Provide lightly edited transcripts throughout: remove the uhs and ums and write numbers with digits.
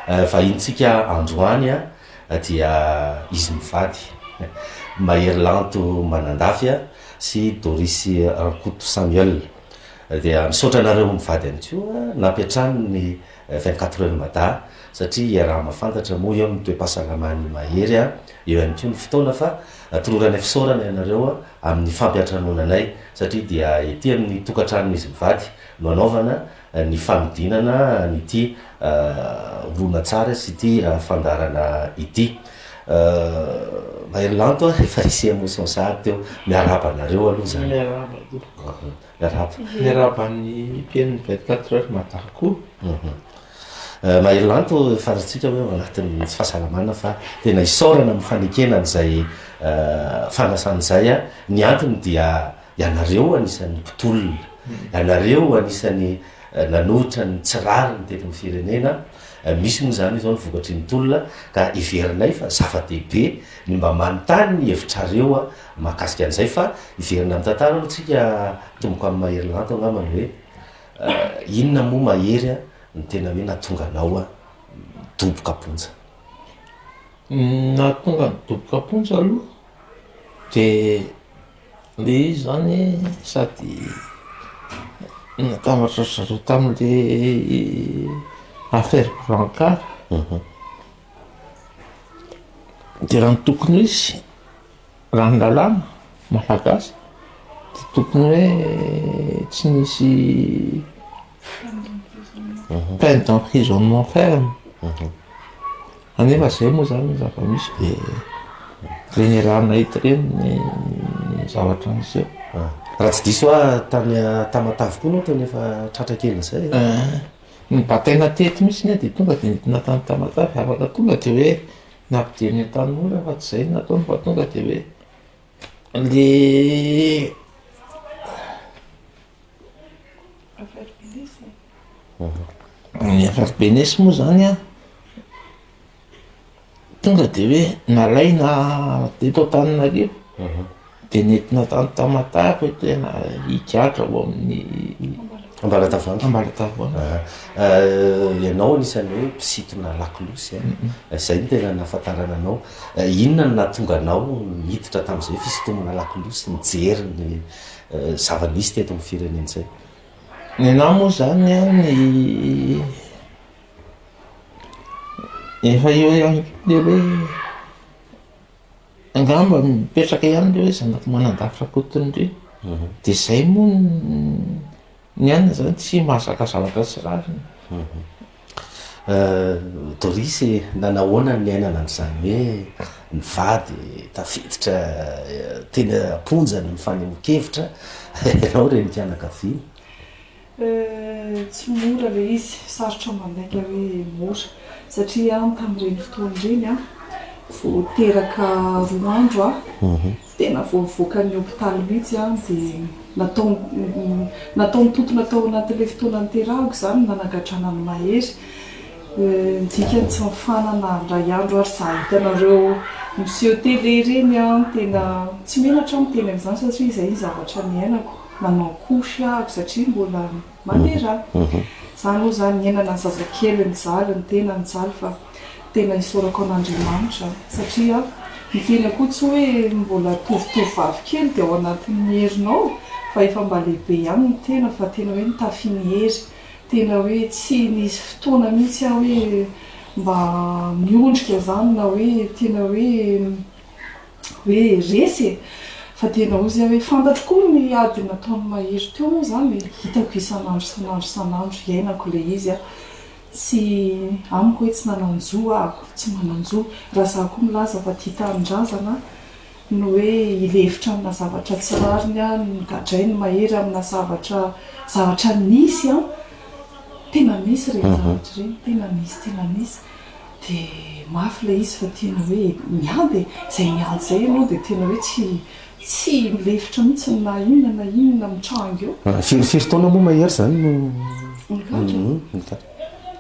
vahintsika androany dia izy mivady mahery lanto manandafy sy Dorisy Rankoto Samuel dia misaotra anareo mivady any koa nampiatrano ny 24 heures mada satria raha mahafantatra moa eo ny toe-pahasalamany mahery eo ihany koa ny fotoana fa tolorany fisaorana ianareo amin'ny fampiatranonanay satria dia ety amin'ny tokantranon'izy mivady no anaovana ny famidinana nyty olona tsara sy ty fandarana ity mahery lanto efa isy émotion sahady teo miarahaba anareo aloha zany miarahaba ny mpiain'ny 24 heures matako mahery lanto farantsika hoe agnatin'ny tsy fahasalamana fa tena isaorana amin'ny fanekenany zay fanasan'izay ny antony dia ianareo anisan'ny mpitolona ianareo anisan'ny nanohitra ny tsirary ny tety amin'ny firenena misy moa zany zao ny vokatry ny tolona ka iverinay fa zava-dehibe ny mba manontany ny hevitrareo mahakasika an'izay fa iverina amin'ny tantara aloha tsika tomboko amin'ny mahery lanto angambany hoe inona moa mahery ny tena hoe natonga anao doboka aponja natonga ny doboka aponja aloha de le izy zany sady natambatra zareo tamin'le affaire Brancard de raha ny tokony izy raha ny lalàna malagasy de tokony hoe tsy nisy peine d'emprisonnement ferme anefa zay moa zany ny zava-misy de reny raha nahita reny ny zavatra an'izay raha tsy diso tamy Tamatavy koa nao teny efa tratra kely zay ny bataina tety misy ny de tonga de nitina tany Tamatavy afaka tonga de hoe nampideny an-tanora fa tsy zay nataony fa tonga de hoe le ny affaire Benesy moa zany tonga de hoe nalaina teto Antananarivo de nentina tany Tamatavy hoe tena higadra ao amin'ny Ambalatavoangy ianao anisany hoe mpisitona lakilosy zay ny tena nahafantarana anao inona no nahatonga anao hiditra tam'izay fisintomana lakilosy nijery ny zava-misy teto amin'ny firenena zay ny anahy moa zany ny efa eo ihany le hoe angamba mipetraka ihany le hoe zanako manandafitra kotonindreny de zay moa ny anina zany tsy mahazaka zavatra tsy rariny Dorisy nanahoana ny ainana an'izany hoe mivady tafiditra tena aponjany ny fanemonkevitra ianao reny mpianakaviana tsy mora le izy sarotra mandaika hoe mora satria tamin'ireny fotoana ireny vao teraka 2 andro tena voavoaka ny hôpitaly mihitsy de natao mitoto natao anatin'le fotoana niterahako zany nanagatrana ny mahery dikany tsy mifanana ray andro ary za hitanareo monsieur télé reny tena tsy menatra miteny am'izany satria izay ny zavatra niainako nanao kosy ahako satria mbola manera zany moa zany niainana ny zazakely ny zaly ny tena ny zaly fa tena isorako an'Andriamanitra satria ny tena koa tsy hoe mbola tovovavy kely de ao anatin'ny herinao fa efa mba lehibe ihany ny tena fa tena hoe nitafiny hery tena hoe tsy nisy fotoana mihitsy hoe mba miondrika zany na hoe tena hoe resy fa tena ozy hoe fantatro koa ny ady nataony mahery teo moa zany hitako isan'andro iainako le izy tsy amiko hoe tsy nananjo ahako tsy mananjo raha za koa milaza fa tia tanindrazana no hoe ilevitra amina zavatra tsy rariny nigadray ny mahery amina zavatra nisy tena misy reny zavatra reny tena misy de mafy le izy fa tena hoe miady zay miady zay anao de tena hoe tsy milevitra mihitsy na inona mitrango eo firy taona moa mahery zany nigadra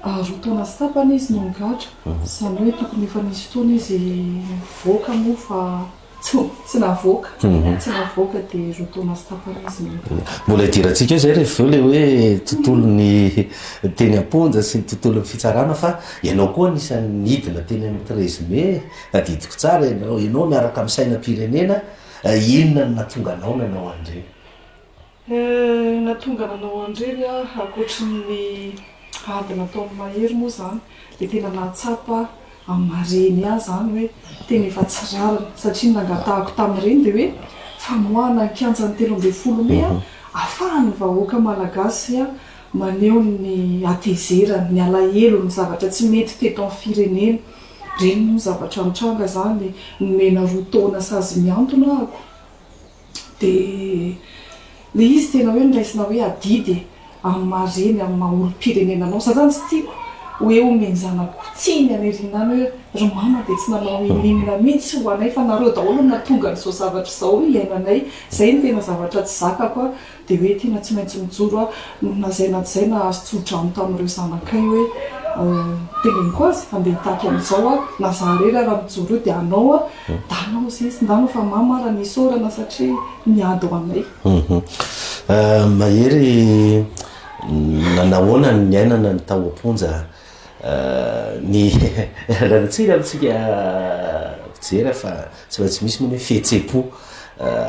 2 taona sy tapany izy no nigadra zany hoe tokony efa nisy fotoana izy voaka moa fa tsy navoaka tsy navoaka dia rotaona sy taparizy mbola idirantsika zay rehefa eo le hoe tontolony teny amponja sy ny tontolon'ny fitsarana fa ianao koa nisany nidina teny amin'ny trésumé adidiko tsara ianao miaraka amin'ny sainam-pirenena inona no natonga anao nanao an'ireny natonga nanao an'ireny akoatry ny ady nataon'ny mahery moa zany dia tena nahatsapa amin'mareny ahy zany hoe tena efa tsy rariny satria nangatahako tamin'ireny dia hoe famoahana ankianjany 13 May ahafahany vahoaka malagasy maneho ny atezerany ny alahelo ny zavatra tsy mety teto amin'ny firenena reny no zavatra mitranga zany nomena roa taona sazy miantona ako dia le izy tena hoe niraisina hoe adidy amin'ny mareny amin'ny maolo-pirenenanao za zany tsy tiako hoe omeny zanako tsiny anerinany hoe ry mama dia tsy nanao ininona mihitsy ho anay fa nareo daholo natonga n'izao zavatra izao iainanay zay ny tena zavatra tsy zakako dia hoe tena tsy maintsy mijoro nazainazay nahazo tsodrano tamin'ireo zanakay hoe teneny koa azy andeha hitaky amin'izao nazarera raha mijoro eo dia anao danao zay sy ndano fa mama raha nisy orana satria miady ho anay mahery nanahoana ny ainana ny tao amponja ny ranatsika amintsika fijery fa tsy maintsy misy moa hoe fihetse-po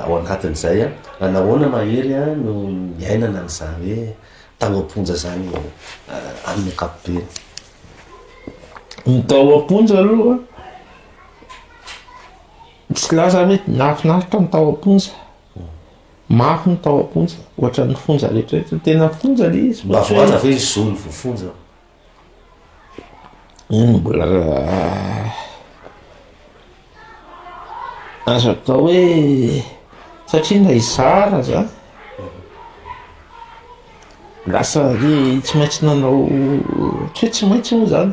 ao anatin'izay nanahoana mahery no miainana n'izany hoe tao amponja zany amin'ny ankapobeny ny tao amponja aloha tsy laza hoe nahafinaritra ny tao amponja mafy ny tao amponja ohatra ny fonja rehetrarehetra tena fonja le izy mba voaza fa izy zony vofonja iny mbola azo atao hoe satria na izara zany lasa le tsy maintsy nanao tsy hoe tsy maintsy moa zany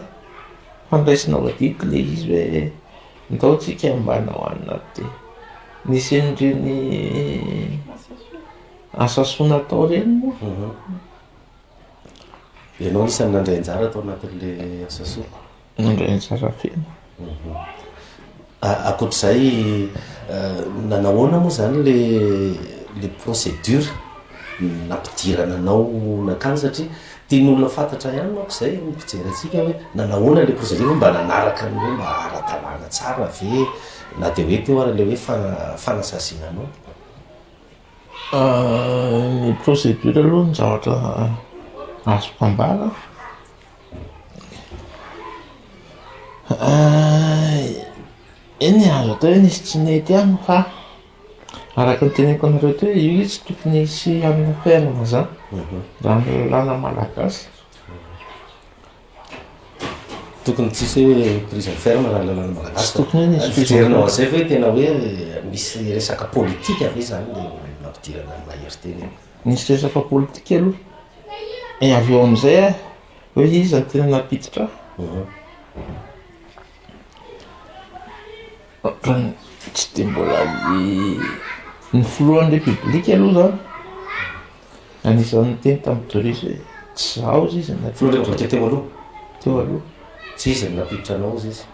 fandraisinao adidy le izy hoe ntaotsika mba nao aninaty nisy an'ireny asasona atao reny moa ianao nisany nandray anjara atao anatin'le asasoa nandray anjara fena akoatr'izay nanahoana moa zany le procédure nampidirana anao nakany satria tian'olona fantatra ihany manko zay mipijery atsika hoe nanahoana le procédure mba nanaraka ny hoe mba ara-dalàna tsara ve na dia hoe teo ara le hoe fanasasiana anao ny procédure aloha ny zavatra azo mpambara eny azo atao hoe nisy tsy nety ihany fa araka ny teneniko anareo teo io izy tokony hisy amina fiainana zany raha ny lalàna malagasy tokony tsisy hoe prison ferme raha lalàna malagasy tokony hoe nisy fijerinao an'izay hoe tena hoe misy resaka politika ave zany le mampidirana ny mahery teny nisy resaka politika aloha avy eo amin'izay hoe izy ny tena napiditra raha tsy dia mbola ny filohan'ny république aloha zany anisan'ny teny tamin'ny dorisy hoe tsy zaho izy filoha teo aloha teo aloha tsy izy ny napiditra anao izy izy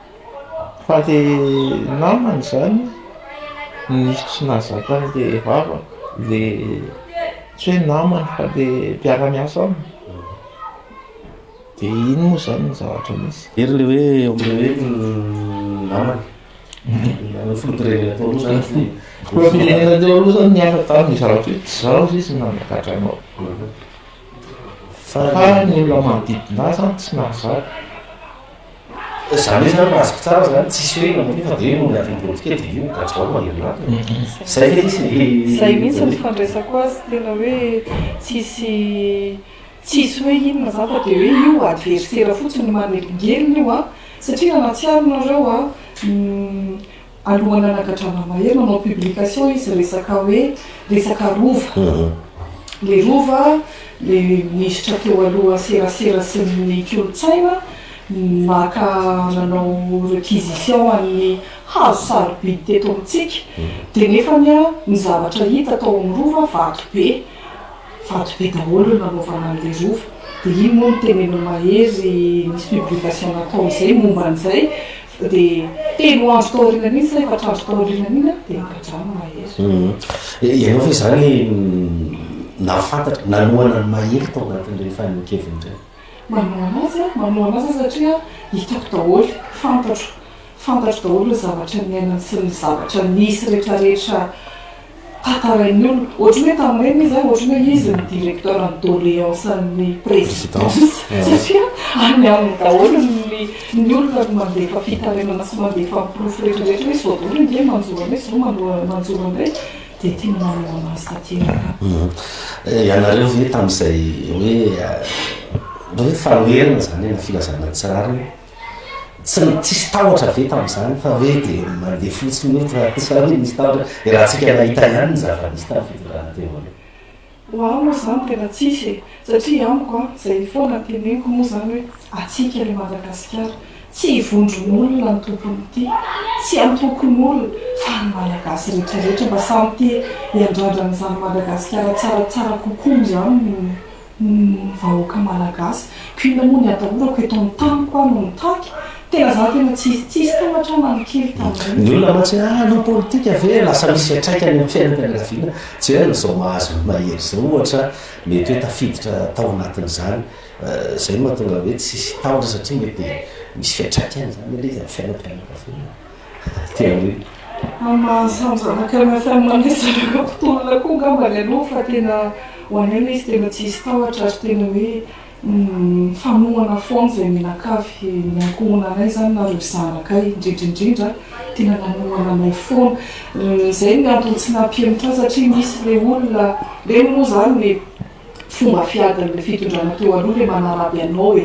fa le namany zany nisy tsy nahazaka an'le vava le tsy hoe namany fa le mpiara-miasa aminy dia iny moa zany ny zavatra misy ery le hoe amle hoe namany filohampirenena tao aloha zany filohampirenena teo aloha zany niara tamin'ny zavatra hoe tsy zaho izy nanakatra anao fa ny olona manodidina zany tsy nahazaka zany hoe zany mahazoko tsara zany tsisy hoe namoty fa dia hoe natin'ny politika dia io gatsao maherynato zay fa izy zay mihitsy ny fandraisako azy tena hoe tsisy hoe inona za fa dia hoe io adversaire fotsiny manelingelina io satria nanatsiarinareo alohany anagadrana mahery nanao publication izy resaka hoe resaka rova le rova le misitra teo aloha serasera sy ny kolotsaina maka nanao réquisition amin'ny hazo sarobidy teto amintsika dia nefany ny zavatra hita tao amin'ny rova vato be daholo nanaovana an'le rova dia iny moa no teneno mahery misy publication natao izay momba an'izay dia telo andro taoriana iny sa efatra andro taoriana iny dia angadrano mahery. Ianao fa izany nafantatra nanoana ny mahery tao anatin'ireny fanehoan-keviny ireny. Manoana azy satria hitako daholo fantatro daholo ny zavatra miainany sy ny zavatra nisy rehetrarehetra tantarain'ny olona. Ohatra hoe tamin'ireny izy ohatra hoe izy ny directeur ny doléance ny présidence satria any amin'ny daholo ny olona no mandefa fitarenana sy mandefa mipilofo rehetrarehetra hoe zao daholo indray manjorana hoe zao manjorana hoe dia tiana manoana azy tateraka. Ianareo ve tamin'izay hoe fanoherina zany na filazana tsirariny tsisy tahotra ve tamin'izany fa hoe dia mandeha fotsiny hoe fa misy tahotra raha tsika nahita ihany ny zava-nisy tamin'ny fitondrana teo voalohany. Hoaho moa zany tena tsisy satria amiko izay foana teneniko moa zany hoe atsika ilay Madagasikara tsy hivondron'olona ny tompony ity, tsy antokon'olona fa ny malagasy rehetrarehetra mba samy tia hiandrandrana Madagasikara tsaratsara kokoa zany ny vahoaka malagasy. Kuina moa ny atahorako eto amin'ny taniko no mitaky tena za tena tsisy tamatra na ny kely tamin'ireny. Ny olona matsy no politika ve lasa misy fiatraikany amin'ny fiainam-pianakaviana tsy hoe zao mahazo mahery zao ohatra mety hoe tafiditra tao anatin'izany izay mahatonga hoe tsisy tahotra satria mety misy fiatraikany zany ilay fiainam-pianakaviana tena hoe samzanaka manesaraka mpitolona koa ngambany aloha fa tena ho an'aina izy tena tsisy tahotra ary tena hoe fanohana foana izay mianakavy ny ankohona anay zany na reo zanakay indrindrindrindra tena nanohana anay foana izay ny antony tsy nampianatra satria misy le olona reny moa zany le fomba fiadan'le fitondrana teo aloha le manaraby anao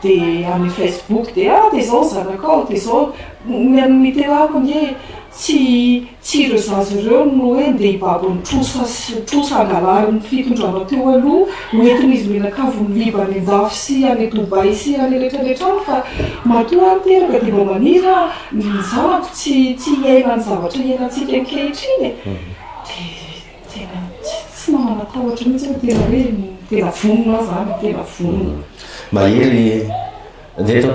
dia amin'ny Facebook dia zao zanakao dia zao miterako nge tsy ireo zazy ireo no hoe ndeha hibabony trosa angalary ny fitondrana teo aloha hoentin'izy mianakavy ny Libany andafy sy any Dubai sy any rehetrarehetra any fa matoa teraka dia mba manira ny zanako tsy hiaina ny zavatra hiainantsika ankehitriny dia tena tsy manana tahotra mihitsy tena hoe tena vonona zany tena vonona. Mahery rehetra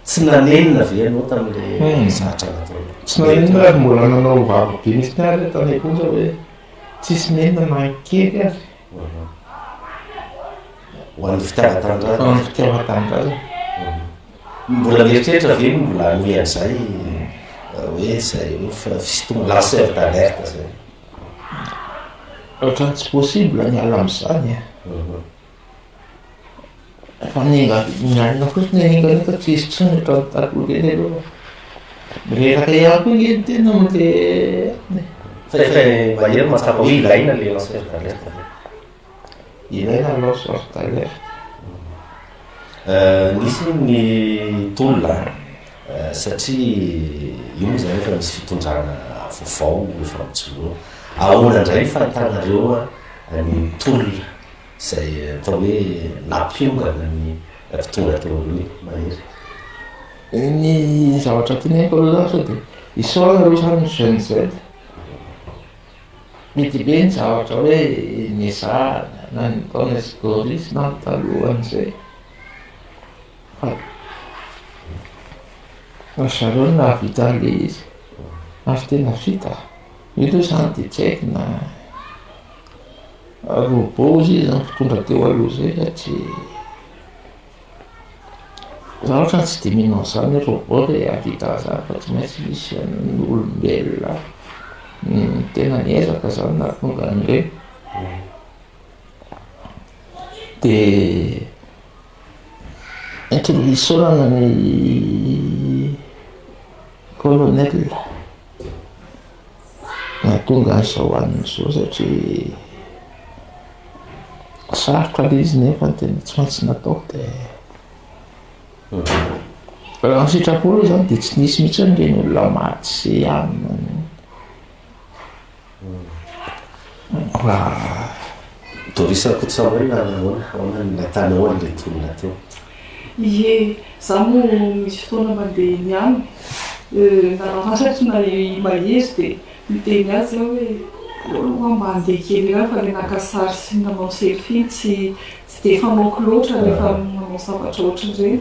tsy nanenina ve ianao tamin'ilay zatra natao? Tsy nanenina ary mbola nanao vavo be misy ny ary tanay kosa hoe tsisy nenina na kely ary ho an'ny fitiavan-tanindrazana. Ny fitiavan-tanindrazana. Mbola mieritreritra ve mbola anoe an'izay hoe zay hoe lanceur d'alerte zay? Ohatrany tsy possible ny ala amin'izany fa mialina fotsiny engany fa tsisy tsony ohatrany takolokely aloha reraka ihany koa ngeny tena am'le fa mahery matsapa hoe ilaina le lanceur d'alerte ilaina lanceur d'alerte. Nisy ny tolona satria io moa zany efa misy fitondrana vaovao efa mijoro ahoana indray fahitanareo ny tolona izay atao hoe nampiongana ny mpitondra teo aloha mahery. Ny zavatra teneniko aloha zany sao dia isoarareo zany jeune Z mety be ny zavatra hoe nizahana na ny taona sigorisy na ny talohan'izay fa zareo no nahavita le izy ary tena vita io loha zany dia tsy haiko na robot izy izy mpitondra teo aloha zay satria za ohatrany tsy dia mino an'izany hoe robot le havita zany fa tsy maintsy misy ny olombelona tena niezaka zany na tonga an'ireny dia isaorana ny colonel na tonga an'izao an'izao satria sarotra le izy nefa tena tsy maintsy natao dia raha ny sitrapolo zany dia tsy nisy mihitsy n'ireny olona maty sy aminy Dorisa Koutsamory nahoana natany ahoana ilay tolona teo? Ie, za moa misy fotoana mandeha ny any nararatry na mahery dia miteny azy aho hoe ambany de kely fa le nakasary sy nanao selfie tsy de famaoko loatra rehefa manao zavatra ohatran'ireny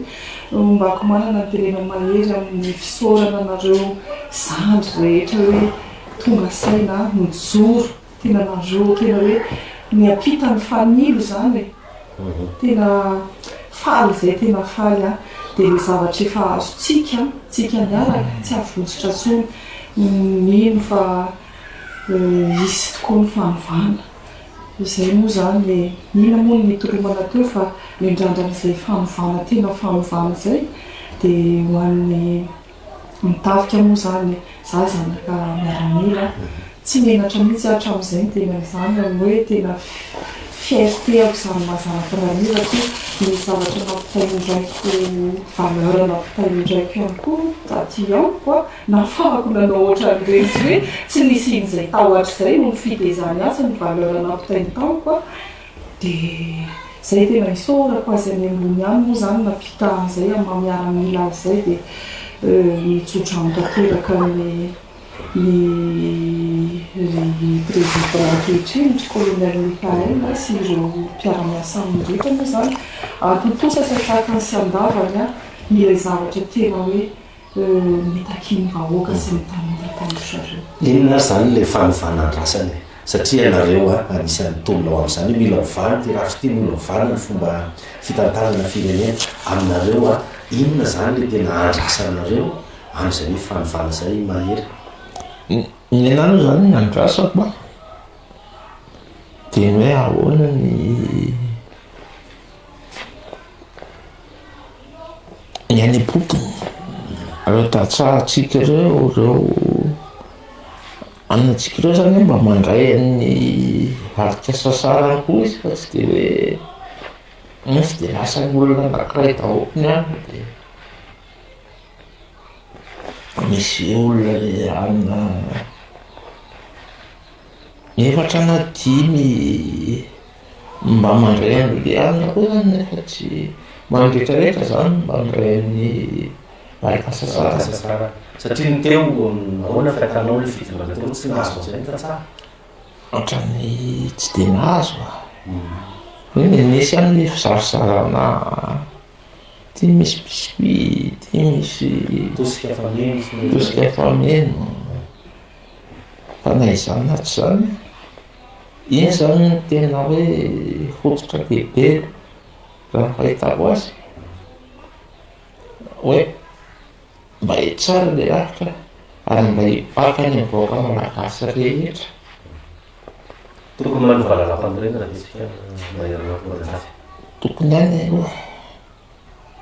mbako manana tenena mahery amin'ny fisaorana anareo zandry rehetra hoe tonga saina mijoro tena nareo tena hoe miampita ny fanilo zany e tena faly zay tena faly a dia le zavatra efa azotsika miaraka tsy avontsitra tsony mino fa isy tokoa ny fanovana izay moa zany le mila moa ny mitoromana teo fa mindrandranyizay fanovana tena fanovana zay dia ho an'ny mitafika moa zany za zanaka miaramila tsy menatra mihitsy hatramin'izay ny tena izany amin'ny hoe tena fierté ako zany mazanaka ramila koa ny zavatra nampitaindraiko valeur nampitaindraiko ihany koa taty aoko a nafahako nanao ohatran'ireny sy hoe tsy nisy in'izay tao hatr'izay no nifitezany azy ny valeur nampitainy taoko a dia zay tena isaorako azy any ambony ihany moa zany napita an'izay amin'ny miaramila azy zay dia mitsotra mitateraka ny président ankehitriny ny colonel Mikael sy ireo mpiara-miasa aminy rehetra moa zany tontosa satrakany sy andavany a ilay zavatra tena hoe mitakiny vahoaka sy mitanindreo. Inona zany le fanovana andrasany satria nareo anisan'ny tolona ao amin'izany mila mivana ty raha sy tia mila mivana ny fomba fitantanana firenena aminareo inona zany le tena andrasanareo amin'izay hoe fanovana zay mahery. Ny anano zany ny andrasako dia hoe ahoana ny any bokiny reo tatsahatsika reo annatsika reo zany mba mandray ny harika sasarany koa izy fa tsy dia hoe tsy dia lasany olona anankiray dahopiny any dia misy olona amina efatra na dimy mba mandray an'le alina koa zany nefa tsy mandretrarehetra zany mba mandray amin'ny harika sasara satria ny teo ahoana fatanao le fitondrana teo tsy nahazo zay ny tatsaha ohatrany tsy dia nahazo nisy amin'ny fizarizarana ty misy biscuit ty misy tosika fameno fa na izany na tsy zany iny zany ny tena hoe fototra bebe raha ny fahitako azy hoe mba tsara le ahitra ary mba hipaka ny avoaka malagasy rehetra tokony manovalala amin'ireny raha isika maherina malagasy tokony any aloha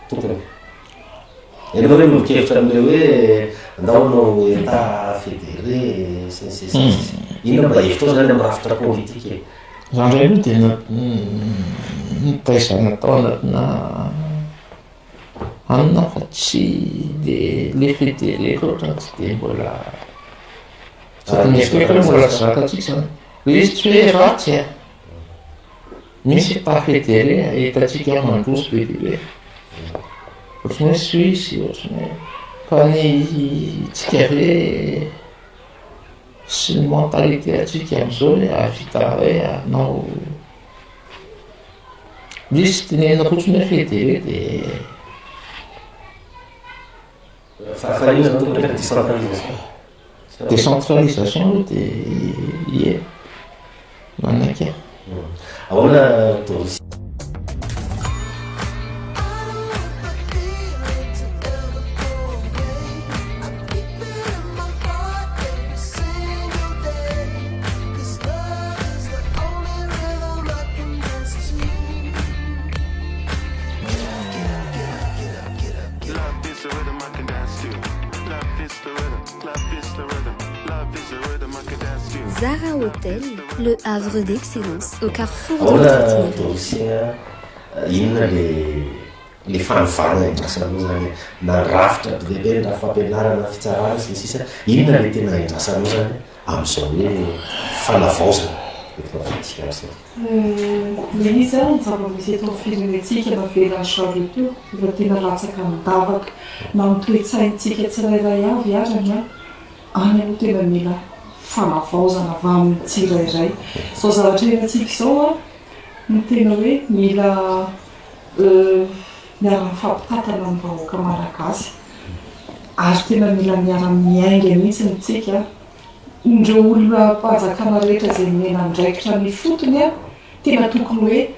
tokony ianao hoe mikevitra amin'le hoe andao anao état fédéré inona mba hevitrao zany amin'ny rafitra politika zany ray aloha dia nitaizana tao anatina amina fa tsy le fédéré loatra tsy dia mbola misy koe mbola zakatsika zany le izy tsy hoe ratsy misy état fédéré ahitatsika mandroso be be ohatrany hoe Suisse ohatrany hoe fa ny tsika hoe sy ny mentalité atsika amin'izao hoe avita hoe anao misy tenena fotsiny hoe fédéré dia fa io zany tokony hoe décentralisation décentralisation aloha dia manaiky ahoana Doris Zara Hotel, le havre d'excellence au carrefour de ahoana l'itinéraire. Doris inona le fanovana indrasana zany na rafitra bebe na fampianarana fitsarana sy ny sisa inona le tena indrasana zany amin'izao hoe fanavaozana efatsika le izy zany zava-misy eto amin'ny firenentsika navelany Charles teo efa tena latsaka midavaka na ny toe-tsaintsika tsirairay avy arany any aloha tena mila fanavaozana avy amin'ny tsirairay zao zavatra enatsika izao a no tena hoe mila miara-mifampitatana amin'ny vahoaka malagasy ary tena mila miara-miainga mihitsy nitsika indreo olona mpanjakana rehetra zay mena ndraikitra ny fotony a tena tokony hoe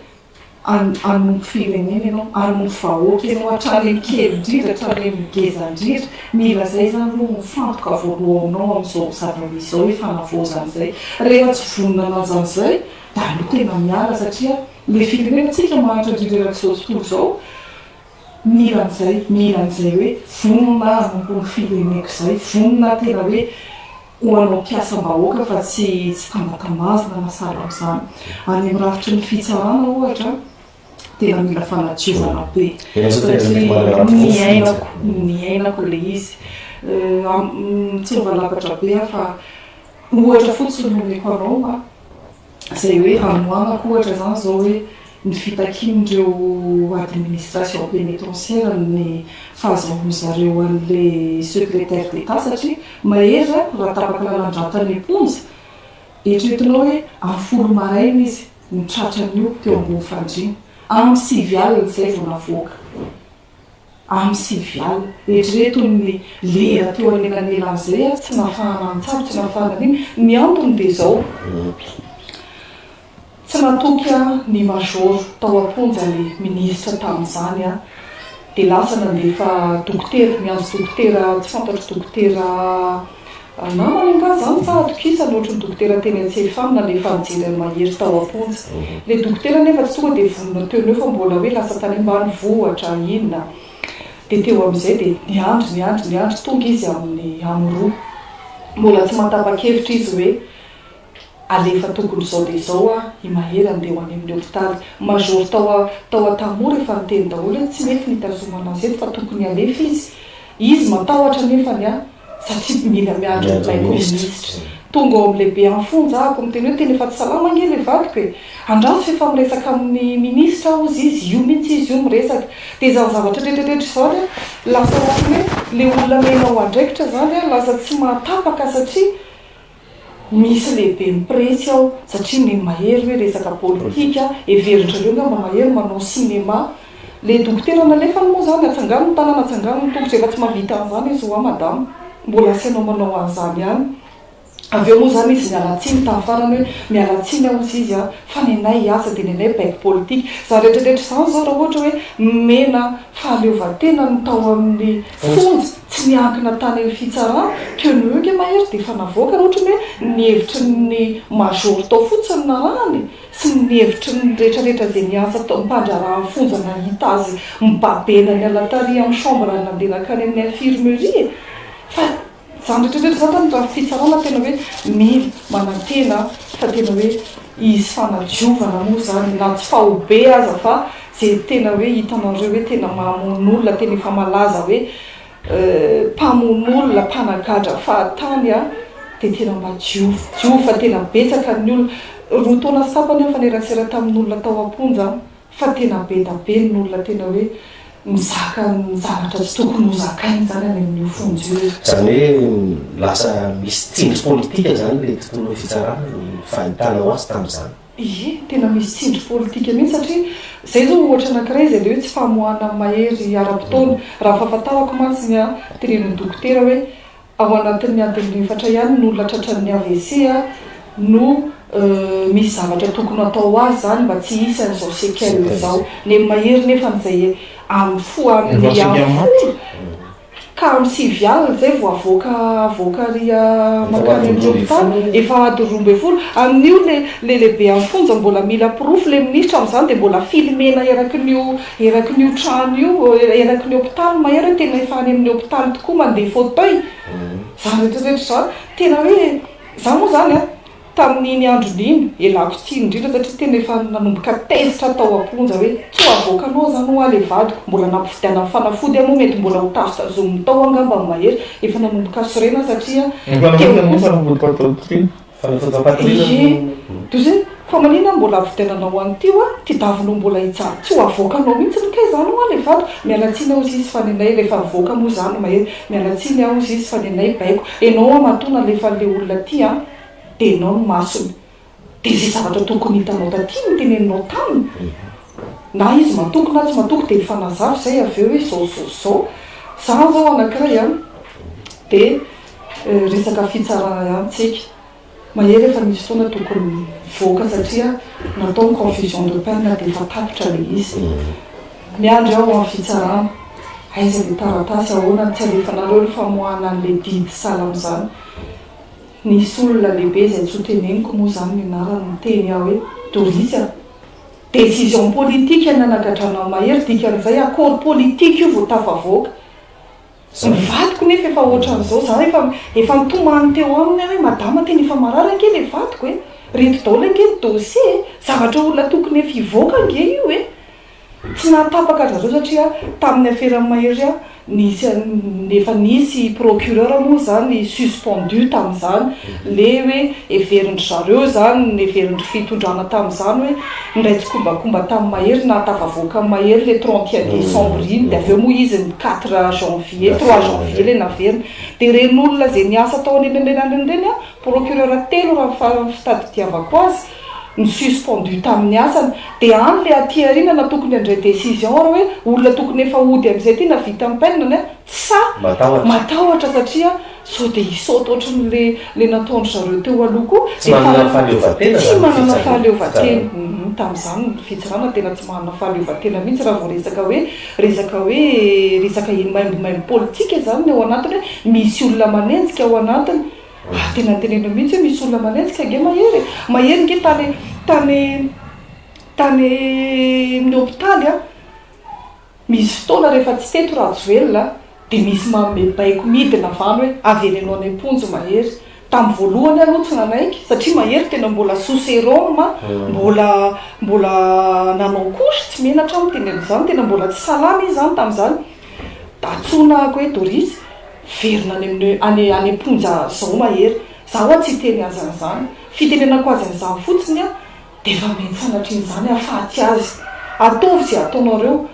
anompo firenena ianao anompo vahoaka ianao hatrany kely indrindra hatrany migeza indrindra mila zay zany aloha mifantoka voaloha aminao amin'izao zava-misy zao hoe fanavaozana zay rehefa tsy vonona ananjan'izay da aloha tena miala satria le firenenantsika mahantra indrindra zao tontolo zao mila an'izay hoe vonona anompo ny fireneko zay vonona tena hoe hoanao mpiasam-bahoaka fa tsy tambatamazina na sala amin'izany any amin'ny rafitry ny fitsarana ohatra tena mila fanadiovana be satria niainako le izy tsy mivalapatra be fa ohatra fotsiny nomeko anao zay hoe anoanako ohatra zany zao hoe ny fitakin'ireo administration pénitentiaire ny fahazoan'zareo an'le secrétaire d'état satria mahery raha tapaka lalandratany amponja eritreretinao hoe amin'ny folo maraina izy nitratranyio teo ambony fandriana amin'ny sivy alina zay vao navoaka amin'ny sivy alina eritreretony lera teo anelan'izay tsy nahafahana nitsabo tsy nahafahana iny ny antony dia zao tsy natoky ny major tao amponja le ministra tamin'izany dia lasa nandefa dokotera miandro dokotera tsy fantatro dokotera namana zany fa atokisa loatra ny dokotera teny an-tselifamy nandefa nijery mahery tao amponja le dokotera nefa tsy tonga dia vonona teo neo fa mbola hoe lasa tany ambany vohatra inona dia teo amin'izay dia niandry tonga izy amin'ny roa mbola tsy matapa-kevitra izy hoe alefa tokony zao dia zao i mahery andeha any amin'ny hôpitaly major tao atamoa rehefa niteny daholo tsy mety nitazomana azy eto fa tokony alefa izy matahotra nefany satria mila miandro ilay ministra tonga ao amin'lehibe amin'ny fonja ako miteny hoe tena efa tsy salama nge le vadiko e andraso fefa miresaka amin'ny ministra ozy izy io mihitsy izy io miresaka dia zany zavatra rehetrarehetra zany lasa hoe le olona menao andraikitra zany lasa tsy mahatapaka satria misy lehibe mipresy ao satria ny mahery hoe resaka politika everintrareo ngamba mahery manao cinéma le dokotera nalefany moa zany atsangano ny tanana atsangano ny tongotra efa tsy mavita an'izany izy hoa madama mbola asianao manao an'izany ihany avy eo moa zany izy mialatsiny tamin'ny farany hoe mialatsiny ao izy izy fa nenay asa dia nenay baiko politika za rehetrarehetra zany zao raha ohatra hoe mena fahaleovantena ny tao amin'ny fonja tsy miankina tany amin'ny fitsarana teo ny hoe mahery dia efa navoaka raha ohatra hoe nihevitry ny major tao fotsiny narahany sy nihevitry ny rehetrarehetra zay niasa tao mpandrarahan'ny fonja nahita azy mibabena ny alatary amin'ny chambre nandenakany amin'ny infirmerie fa zany rehetrarehetra zany tany raha fitsarana tena hoe mila manantena fa tena hoe izy fanadiovana moa zany na tsy fahobe aza fa zay tena hoe hitanareo hoe tena mamon'olona tena efa malaza hoe mpamon'olona mpanagatra fahatany dia tena madio fa tena betsaka ny olona roa taona sapany fa nerasera tamin'olona tao amponja fa tena be da be ny olona tena hoe mizaka ny zavatra tsy tokony hozakainy zany any amin'io fonjy io zany hoe lasa misy tsindry politika zany le tontolo hoe fitsarana ny fahitanao azy tamin'izany tena misy tsindry politika mihitsy satria zay zao ohatra anankiray zay le hoe tsy famohana mahery ara-potoana raha fahafantarako mantsy tenen'ny dokotera hoe ao anatin'ny adiny efatra ihany no olona tratran'ny AVC no misy zavatra tokony atao azy zany mba tsy hisy an'izao séquelle zao ny mahery nefa n'izay amin'ny foan'ny ka amin'ny sivy alina zay vao avoaka ria makany amin'ny hôpitaly efa ady 12 amin'io le lehibe amin'ny fonja mbola mila proof le ministra amin'izany dia mbola filmena erakin'io trano io erakin'ny hôpitaly mahery tena efa any amin'ny hôpitaly tokoa mandeha fauteuil zany rehetrarehetra zany tena hoe zany moa zany tamin'iny andron'iny elako tsy indrindra satria tena efa nanomboka tezitra tao amponja hoe tsy avoakanao zany ho ale vadiko mbola nampifidiana amin'ny fanafody moa mety mbola ho tazotazomin'ny tao angamba ny mahery efa nanomboka sorena satria toy fa manina mbola avidiananao an'tio tidavinao mbola hitsara tsy ho avoakanao mihitsy nikay zany ho ale vadiko mialatsiny ao izy izy fa nenay rehefa avoaka moa zany mahery mialatsiny ao izy izy fa nenay baiko enao amatona lefa le olona ty teninao no masony de zay zavatra tokony hitanao taty no teneninao taminy na izy matoky na tsy matoky de fanazary zay avy eo hoe zao zao anankiray a de resaka fitsarana ihany tsika mahery efa misy foana tokony voaka satria natao ny confusion de peine de efa tapitra le izy miandry ao amin'ny fitsarana aiza le taratasy ahoana tsy alefanareo ny famoahana an'le didy salama zany nisy olona lehibe zay tsy ho teneniko moa zany mianarany miteny aho hoe Dorisy décision politique nanagadrana mahery dikan'izay accord politique io vao tafavoaka mivadiko nefa efa ohatran'izao za efa mitomany teo aminy hoe madama teny efa marary ange le vadiko hoe reto daholo ange ny dossier zavatra olona tokony efa hivoaka ange io hoe tsy nahatapaka zareo satria tamin'ny affaire mahery a efa nisy procureur moa zany suspendu tamin'izany le hoe everindry zareo zany everindry fitondrana tamin'izany hoe ndraitsy kombakomba tamin'ny mahery na tafavoaka mahery le 31 décembre iny de aveo moa izy ny 4 janvier 3 janvier le naverina de ren'olona zay niasa tao anenenenanireny a procureur telo raha fitadidiavako azy ny suspendu tamin'ny asany de any le aty arina na tokony andray décision raha hoe olona tokony efa ody am'izay ty na vita amin'ny penina sa matahotra satria so de isaoty ohatran'le nataondry zareo teo aloha koa tsy manana fahaleovatena tamin'izany fitsarana tena tsy manana fahaleovatena mihitsy raha vao resaka maimbomaimbo politika zany ao anatiny hoe misy olona manenjika ao anatiny tena tenena mihitsy hoe misy olona manenjika nge mahery nge tany amin'ny hôpitaly a misy fotoana rehefa tsy teto rajoelona de misy mamebaiko midina vany hoe avelenao any amponjo mahery tamin'ny voalohany aloha tsy nanaiky satria mahery tena mbola souséroma mbola nanao kosy tsy menatra amin'ny tenen'izany tena mbola tsy salama izy zany tamin'izany datsonako hoe Dorisy verina any amponja zao mahery zaho tsy teny azy an'izany fitenenako azy an'izany fotsiny a de efa mety sanatrian'izany afaty azy ataovy zay ataonareo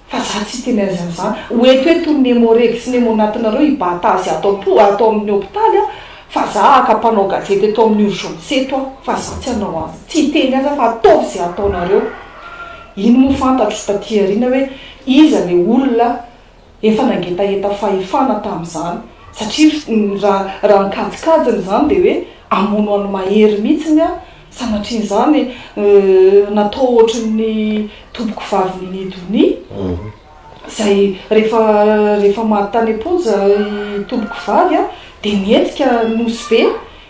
fa za tsy teny azy an'izany oetoeto ny nemoregy sy nemo anatinareo hibata azy atao amin'ny hôpitaly a fa za akapanao gazety eto amin'ny urgence eto a fa za tsy anao azy tsy teny azy fa ataovy zay ataonareo iny moa fantatro taty arina hoe iza le olona efa nangetaeta fahefana tamin'izany satria raha nikajikajiny zany de hoe amono any mahery mihitsiny a sanatrian'izany natao ohatran'ny tompoko vavy ninidony zay rehefa matytany amponja tompoko vavy a de nietsika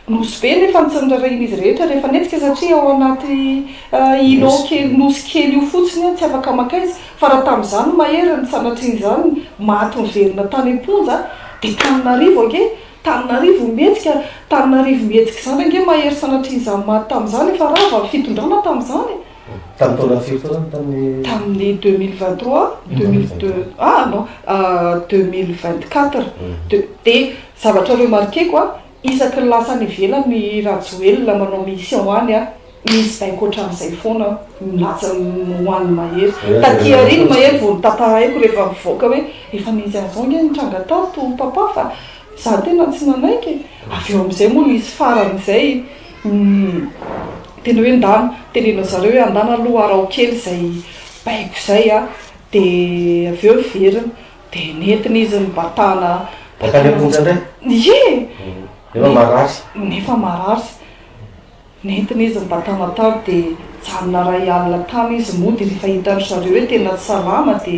nosy be nefa nitsandrarahiny izy rehetra rehefa nietsika satria ao anaty nosy kely io fotsiny a tsy afaka makaizy fa raha tamin'izany mahery ny sanatrian'izany maty miverina tany amponja de Tananarivo mihetsika zany ange mahery sanatrian'izany maty tamin'izany efa rava fitondrana tamin'izany tamin'ny 2023 2024 de zavatra remarqueko a isaky ny lasa ny ivelany rajoelona manao mission any a misy baiko ohatran'izay foana milatsa hoan'ny mahery taty ariny mahery vao nitatahaiko rehefa mivoaka hoe efa nisy an'izao nge nitranga tato papa fa za tena tsy nanaiky avy eo am'izay moa misy faran'izay tena hoe ndana tenena zareo hoe andana aloha arao kely zay baiko zay a de avy eo verina de nentina izy ny batana nefa marary nentina izy ny batana tany de janona ray alina tany izy moa de rehefa hitany zareo hoe tena tsy salama de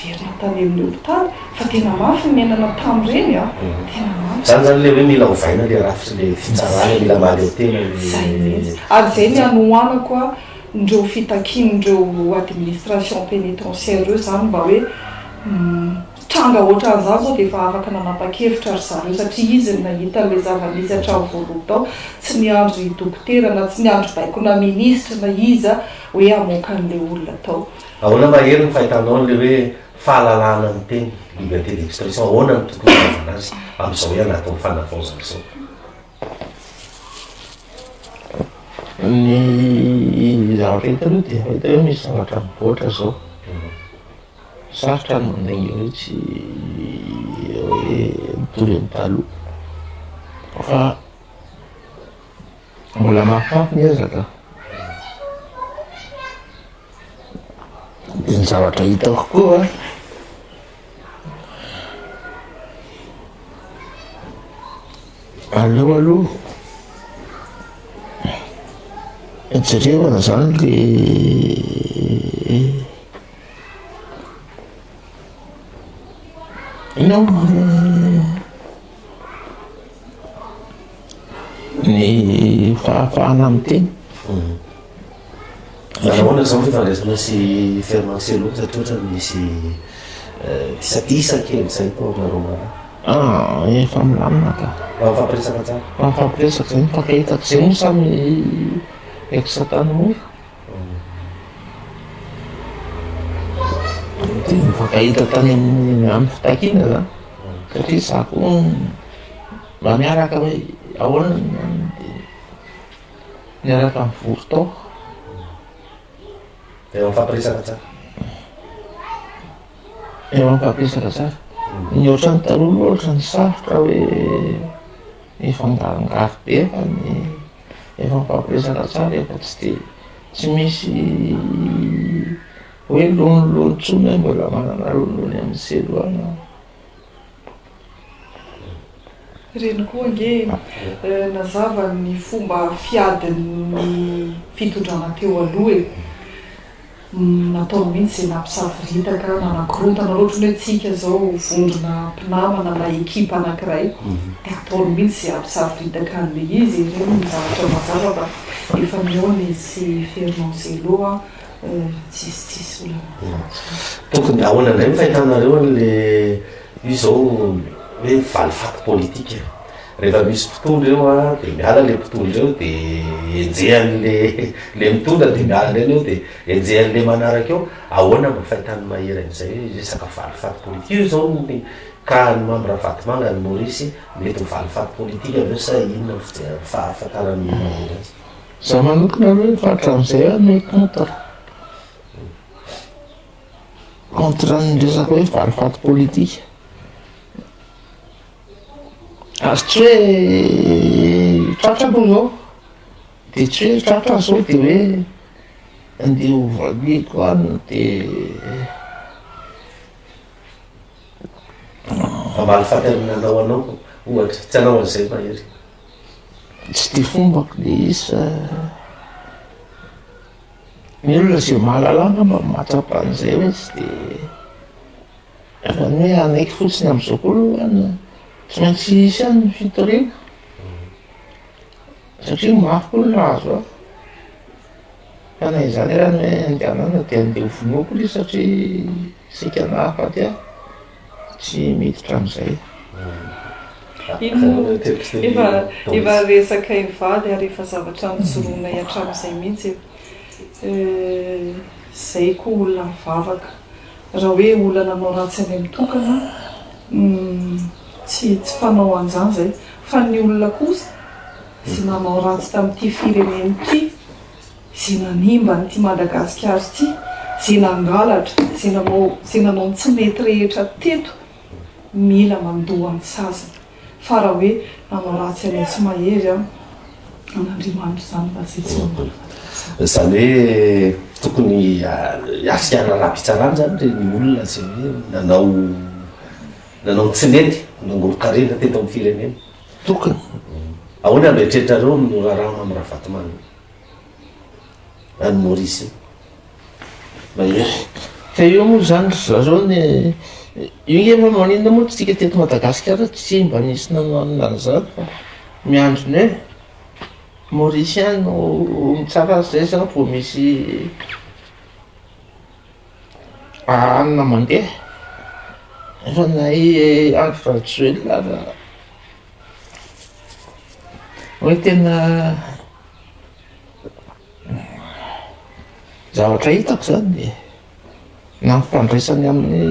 verina tany amin'ny hôpitaly fa tena mafy menana tam'ireny a tena mafy zany le hoe mila ovaina le rafitry le fitsarana mila maleo tena ary zay ny anohanako a ndreo fitakin'ndreo administration pénitentiaire eo zany mba hoe tranga ohatran'izany zao de efa afaka nanapa-kevitra ry zareo satria izy ny nahita le zava-misy hatrany voaloha tao tsy niandry dokotera na tsy niandry baiko na ministre na iza hoe amoaka an'le olona tao ahoana mahery ny fahitanao le hoe fahalalana ny teny liberté d'expression ahoana ny tokony anazy amin'izao hoe anatao fanavaozana zao ny zavatra hita aloha de fahita hoe misy zavatra mivoatra zao sarotra ny mandaingy hoe tsy hoe mitory amin'ny taloha fa mbola mafafy miezaka dia ny zavatra hitako koa aleo aloha jerevana zany le inao ny fahafahana amin'ny teny ahoana zao fifandraisana sy fermanselo satria ohatra misy tisatisa kely zay tao nareo efa milamina ka mifampiresaka tsara mifampiresaka zay mifankahitaka zay moa samy eksatany moa dia mifankahita tany amin'ny fitakina zany satria za koa mba miaraka hoe ahoana miaraka mivory tao dia mifampiresaka tsara efa mifampiresaka tsara ny ohatrany taloha ohatra ny sarotra hoe mifangarongaro be fa ny efa mifampiresaka tsara efa tsy misy hoe lonolontsony hoe mbola manana lolony amin'ny seloana reny koa nge nazava ny fomba fiadin'ny fitondrana teo aloha e natao mihitsy zay nampisafiritaka nanakorontana loatra hoe tsika zao vondrona mpinamana na ekipa anankiray dia atao mihitsy zay ampisafiritaka an'le izy reny ny zavatra mazava fa efa mione sy fermanselo a tsisy olana tokony ahoana indray mifahitanaareo an'le io zao hoe valifaty politika rehefa misy mpitondra eo a dia miala le mpitondra eo dia enjehan'le mitondra dia miala reny eo dia enjehan'le manaraka eo ahoana mba fahitany mahery an'izay hoe resaka valifaty politika io zao ny ka ny mamra vatimanga ny Maorisy mety valifaty politika aveo sa inona fahafantarany mahery azy za manokana hoe fatra amin'izay a ny contre ny resaka hoe valifaty politika azo tsy hoe tratra aloha zao dia tsy hoe tratra zao dia hoe andeha ovaliako any dia valifaty amin'nanao anao ohatra tsy anao an'izay mahery tsy dia fombako le izy ny olona zay mahalalana mba mahatsapa an'izay hoe tsy dia efa ny hoe anaiky fotsiny amin'izao koa aloha tsy maintsy isy any ny fitoriana satria mafy koa ny lahazo a fa na izany raha ny hoe andehanana dia andeha hovonoako le satria sika nahafaty a tsy miditra amin'izay ino efa resaka ivady ary efa zavatra nijoroana iatram'izay mihitsy zay koa olona mivavaka raha hoe olona nanao ratsy any mitokana tsy mpanao an'izany zay fa ny olona kosa sy nanao ratsy tamin'ity fireneny ity zay nanimba nyty Madagasikara ity zay nangalatra zay nanao ny tsy mety rehetra teto mila mandoa ny sasany fa raha hoe nanao ratsy any tsy mahery a an'Andriamanitra zany mba zay tsy zany hoe tokony asiana raha-pitsarany zany re ny olona zay hoe nanao tsy mety nangolo-karena teto amin'ny firenena tokony ahoana mieritreretrareo no raharaha amin'ny raha vatomany any Maorisy mahery fa io moa zany zao ny io ngefa maninona moa tsika teto Madagasikara tsy mba nisy nananona an'izany fa miandro ny hoe Maorisy any no mitsara zay zany vao misy anina mandeha efa nay andro traditionnel raha hoe tena zavatra hitako zany dia na mifandraisany amin'ny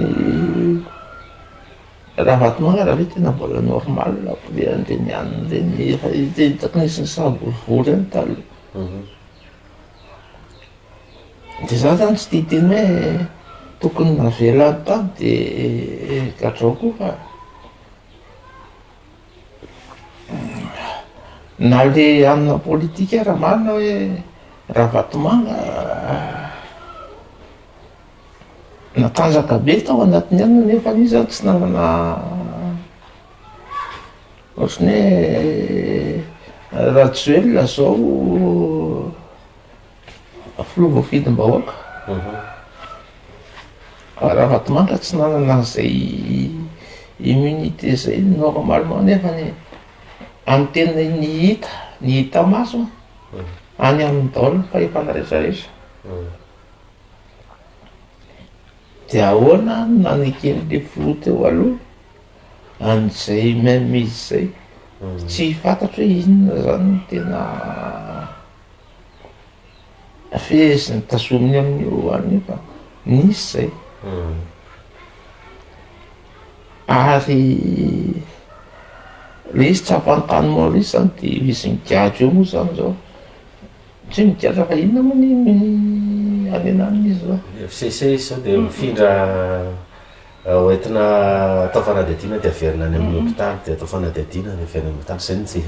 raha vatomanga raha hoe tena mbola normal le andreny aniny reny efa hitako nisy ny saborivory any taloha dia za zany tsy tia teny hoe tokony navela ny tany dia gadrao koa fa na le amina politika raha marina hoe raha Vatomanga natanjaka be tao anatiny any nefa izy tsy nanana ohatrany hoe Rajoelina zao filova fidim-bahoaka raha Vatomanga tsy nanana an'izay immunité zay normalement nefany amin'ny tena ny hita maso any amin'ny daolina fahefana rehetrarehetra dia ahoana nanekeny le filoha teo aloha an'izay même izy zay tsy fantatro hoe inona zany tena feheziny tazominy amin'io any io fa nisy zay ary le izy tsy ampanontany Maurice zany de izy migady eo moa zany zao tsy migatra fa inona moa ny anenan'izy zao FCC izy zao de mifindra hoentina atao fanadihadiana de averina any amin'ny hôpitaly de atao fanadihadiana de averina amin'ny hôpitaly zay ny tsy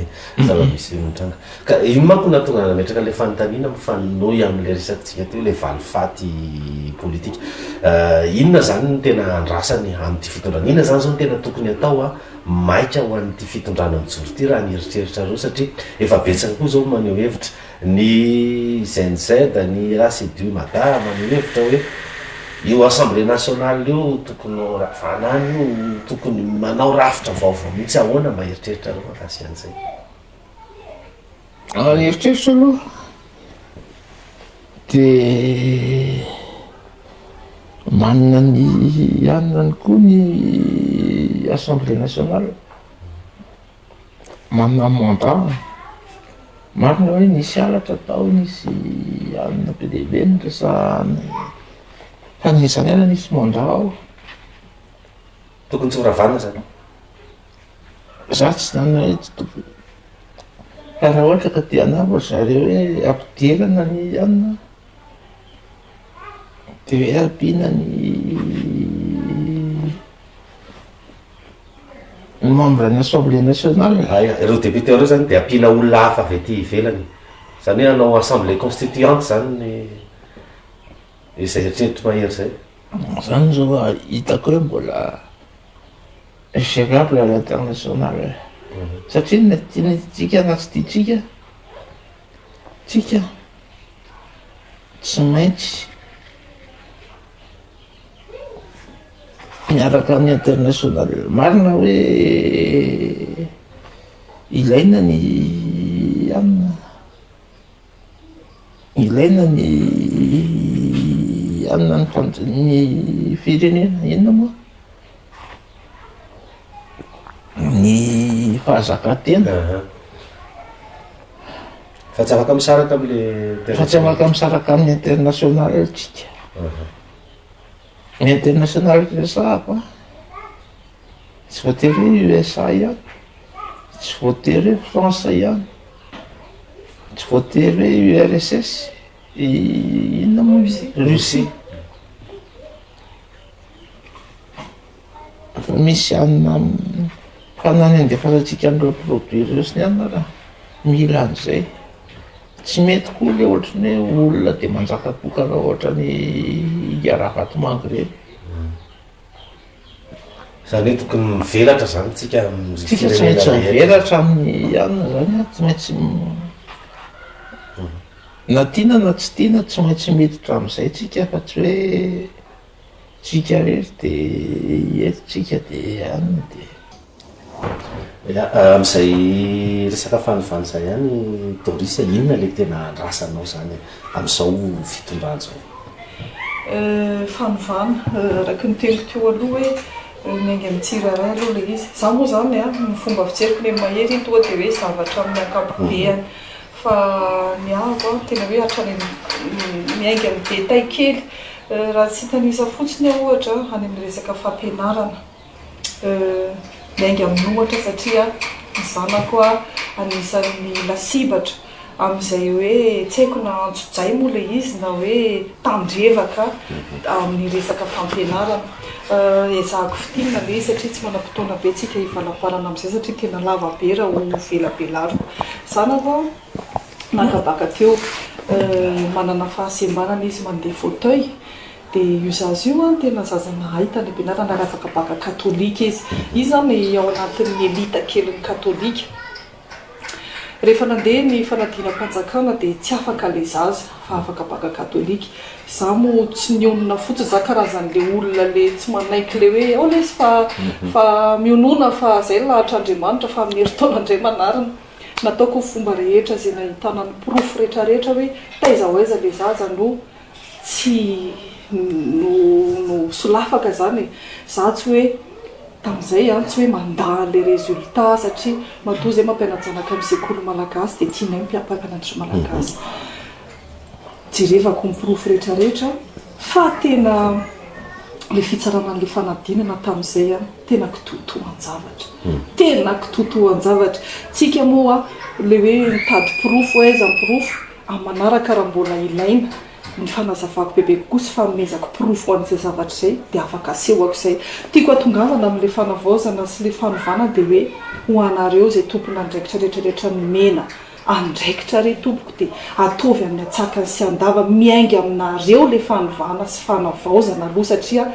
zava-misy mitranga ka ino manko natonga nametraka le fanontaniana mifanohy amin'le resakintsika teo le valifaty politika inona zany ny tena andrasany amin'ity fitondrana inona zany zao ny tena tokony atao maika ho an'ity fitondrana mijoro ity raha ny eritreritra reo satria efa betsaka koa zao maneho hevitra ny ZNZ ny ACDU Mada maneho hevitra hoe io assemblée nationale io tokony vanany io tokony manao rafitra vaovao mihitsy ahoana mba eritreritra reo makasy an'izay eritreritra aloha de manana ny anany koa ny assemblée nationale manana mandat marina hoe nisy halatra tao nisy anina be lehibe ny resahany fa nisany ana nisy mandat ao tokony tsy horavana zany za tsy nanana hoe tsy tokony fa raha ohatra ka te hanavy zareo hoe ampidirana ny anina de hoe ampiana ny membre ny assemblée nationale ireo député reo zany de ampiana olona hafa avy ety ivelany zany hoe hanao assemblée constituante zany ny izay eritreritra mahery zay zany zao hitako hoe mbola gérable à l'international satria natianatsika na tsy tiatsika tsika tsy maintsy miaraka amin'ny international marina hoe ilaina ny amina ilaina ny anina ny firenena inona moa ny fahazakantena fa tsy afaka misaraka am'le fa tsy afaka misaraka amin'ny international tsika ny international resahako tsy voatery hoe USA ihany tsy voatery hoe France ihany tsy voatery hoe URSS inona moa izy Russie fa misy anina fanany andefasantsika an'ireo produit reo sy ny anina raha mila an'izay tsy mety koa le ohatrany hoe olona de manjaka koka raha ohatrany Raha Vatomanga reny zany hoe tokony mivelatra zany tsika tsika tsy maintsy mivelatra amin'ny anina zany tsy maintsy na tiana na tsy tiana tsy maintsy miditra amin'izay tsika fa tsy hoe tsika rery de etsitsika de anina de am'izay resaka fanivany zay ihany Doris inona le tena andrasanao zany am'izao fitondrana zao fanovana araka ny telo teo aloha hoe miainga mitsiraray aloha le izy za moa zany ny fomba fijeriko le mahery iny toa de hoe zavatra amin'ny ankapobeany fa miavo tena hoe hatrany miainga amin'ny détail kely raha tsy hitanisa fotsiny ohatra any amin'ny resaka fampianarana miainga amin'ny ohatra satria ny zanako anisan'ny lasibatra amin'izay hoe tsy haiko na antsojay moa le izy na hoe tandrevaka amin'ny resaka fampianarana ezahako fitinina le izy satria tsy manam-potoana be tsika hivalamparana amin'izay satria tena lava be raha ho velabelariko zanako nakabaka teo manana fahasembanana izy mandeha fauteuil dia io zazy io a tena zaza nahita ny ampianarana raha afaka baka katolika izy zany ao anatin'ny elita keliny katolika. Rehefa nandeha ny fanadinam-panjakana dia tsy afaka le zaza fa afaka baka katolika. Za mo tsy nionona fotsy za karazan'le olona le tsy manaiky le hoe ao lesy fa mionona fa zay lahatr'Andriamanitra fa amin'ny herintaonandray manarina. Nataoko fomba rehetra zay nahitana ny porofo rehetrarehetra hoe taiza ho aiza le zaza no tsy no solafaka zany. Za tsy hoe tamin'izay tsy hoe mandaha le résultat satria matoa zay mampianajanaka amin'ny sekoly malagasy dia tianay mpiampianatry malagasy. Jerevako ny porofo rehetrarehetra fa tena le fitsaranan'le fanadinana tamin'izay tena kitotoan-javatra. Tena kitotoan-javatra. Tsika moa le hoe mitady porofo aiza ny porofo amin'ny manaraka raha mbola ilaina ny fanazavako bebe kokoa sy fanomezako porofo an'izay zavatra izay dia afaka asehoko izay. Tiako atongavana amin'ilay fanavaozana sy le fanovana dia hoe ho anareo izay tompona andraikitra rehetrarehetra nomena andraikitra re tompoko dia ataovy amin'ny atsakany sy andava miainga aminareo le fanovana sy fanavaozana aloha satria